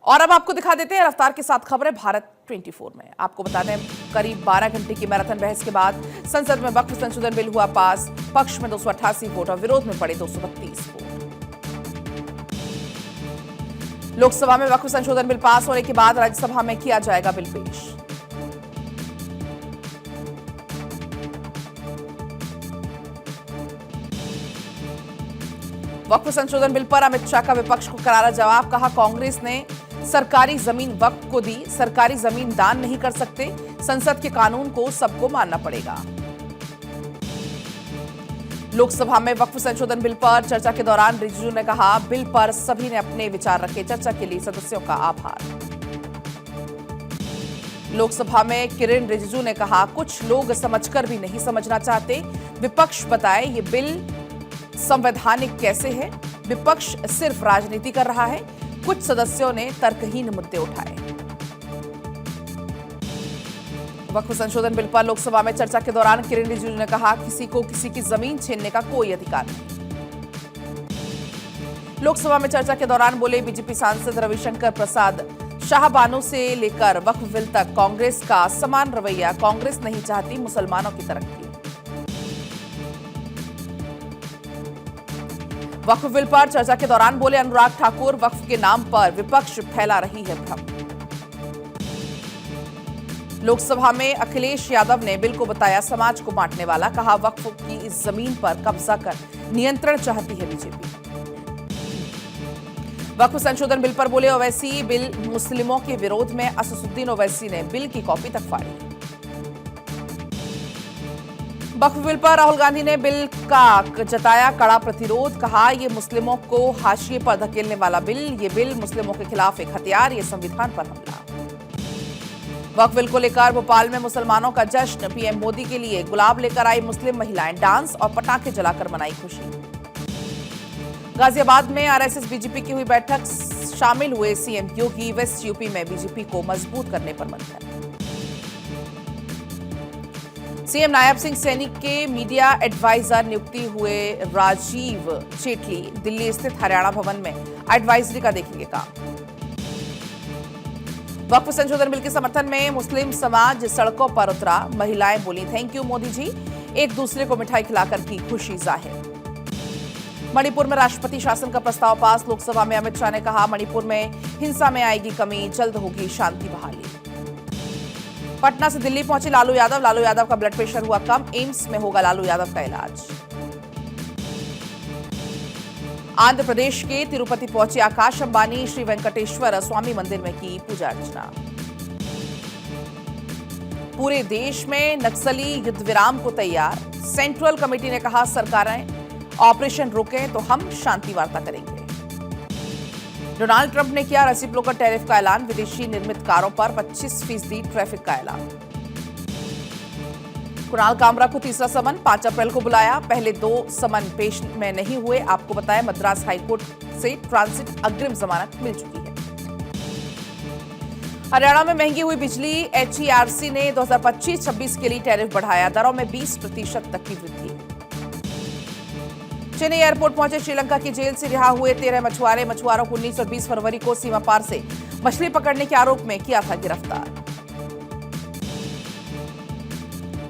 और अब आपको दिखा देते हैं रफ्तार के साथ खबरें भारत 24 में। आपको बता दें, करीब 12 घंटे की मैराथन बहस के बाद संसद में वक्फ संशोधन बिल हुआ पास। पक्ष में 288 वोट और विरोध में पड़े 232 वोट। लोकसभा में वक्फ संशोधन बिल पास होने के बाद राज्यसभा में किया जाएगा बिल पेश। वक्फ संशोधन बिल पर अमित शाह का विपक्ष को करारा जवाब। कहा, कांग्रेस ने सरकारी जमीन वक्फ को दी, सरकारी जमीन दान नहीं कर सकते। संसद के कानून को सबको मानना पड़ेगा। लोकसभा में वक्फ संशोधन बिल पर चर्चा के दौरान रिजिजू ने कहा, बिल पर सभी ने अपने विचार रखे। चर्चा के लिए सदस्यों का आभार। लोकसभा में किरेन रिजिजू ने कहा, कुछ लोग समझकर भी नहीं समझना चाहते। विपक्ष बताए ये बिल संवैधानिक कैसे है। विपक्ष सिर्फ राजनीति कर रहा है। कुछ सदस्यों ने तर्कहीन मुद्दे उठाए। वक्फ संशोधन बिल पर लोकसभा में चर्चा के दौरान किरेन रिजिजू ने कहा, किसी को किसी की जमीन छीनने का कोई अधिकार नहीं। लोकसभा में चर्चा के दौरान बोले बीजेपी सांसद रविशंकर प्रसाद, शाहबानो से लेकर वक्फ बिल तक कांग्रेस का समान रवैया। कांग्रेस नहीं चाहती मुसलमानों की तरक्की। वक्फ बिल पर चर्चा के दौरान बोले अनुराग ठाकुर, वक्फ के नाम पर विपक्ष फैला रही है भ्रम। लोकसभा में अखिलेश यादव ने बिल को बताया समाज को बांटने वाला। कहा, वक्फ की इस जमीन पर कब्जा कर नियंत्रण चाहती है बीजेपी। वक्फ संशोधन बिल पर बोले ओवैसी, बिल मुस्लिमों के विरोध में। असदुद्दीन ओवैसी ने बिल की कॉपी तक फाड़ी। वक्फ बिल पर राहुल गांधी ने बिल का जताया कड़ा प्रतिरोध। कहा, यह मुस्लिमों को हाशिए पर धकेलने वाला बिल। ये बिल मुस्लिमों के खिलाफ एक हथियार, ये संविधान पर हमला। वक्फ बिल को लेकर भोपाल में मुसलमानों का जश्न। पीएम मोदी के लिए गुलाब लेकर आई मुस्लिम महिलाएं। डांस और पटाखे जलाकर मनाई खुशी। गाजियाबाद में आरएसएस बीजेपी की हुई बैठक। शामिल हुए सीएम योगी। वेस्ट यूपी में बीजेपी को मजबूत करने पर मंथन। सीएम नायब सिंह सैनी के मीडिया एडवाइजर नियुक्ति हुए राजीव जेटली दिल्ली स्थित हरियाणा भवन में एडवाइजरी का देखेंगे काम। वक्फ संशोधन बिल के समर्थन में मुस्लिम समाज सड़कों पर उतरा। महिलाएं बोली, थैंक यू मोदी जी। एक दूसरे को मिठाई खिलाकर की खुशी जाहिर। मणिपुर में राष्ट्रपति शासन का प्रस्ताव पास। लोकसभा में अमित शाह ने कहा, मणिपुर में हिंसा में आएगी कमी, जल्द होगी शांति बहाली। पटना से दिल्ली पहुंचे लालू यादव। लालू यादव का ब्लड प्रेशर हुआ कम। एम्स में होगा लालू यादव का इलाज। आंध्र प्रदेश के तिरुपति पहुंचे आकाश अंबानी। श्री वेंकटेश्वर स्वामी मंदिर में की पूजा अर्चना। पूरे देश में नक्सली युद्ध विराम को तैयार। सेंट्रल कमेटी ने कहा, सरकारें ऑपरेशन रोकें तो हम शांति वार्ता करेंगे। डोनाल्ड ट्रंप ने किया रेसिप्रोकल टैरिफ का ऐलान। विदेशी निर्मित कारों पर 25% ट्रैफिक का ऐलान। कुणाल कामरा को तीसरा समन 5 अप्रैल को बुलाया। पहले 2 समन पेश में नहीं हुए। आपको बताया, मद्रास हाईकोर्ट से ट्रांजिट अग्रिम जमानत मिल चुकी है। हरियाणा में महंगी हुई बिजली। एचईआरसी ने 2025-26 के लिए टैरिफ बढ़ाया। दरों में 20% तक की वृद्धि। चेन्नई एयरपोर्ट पहुंचे श्रीलंका की जेल से रिहा हुए 13 मछुआरे। मछुआरों को 19 और 20 फरवरी को सीमा पार से मछली पकड़ने के आरोप में किया था गिरफ्तार।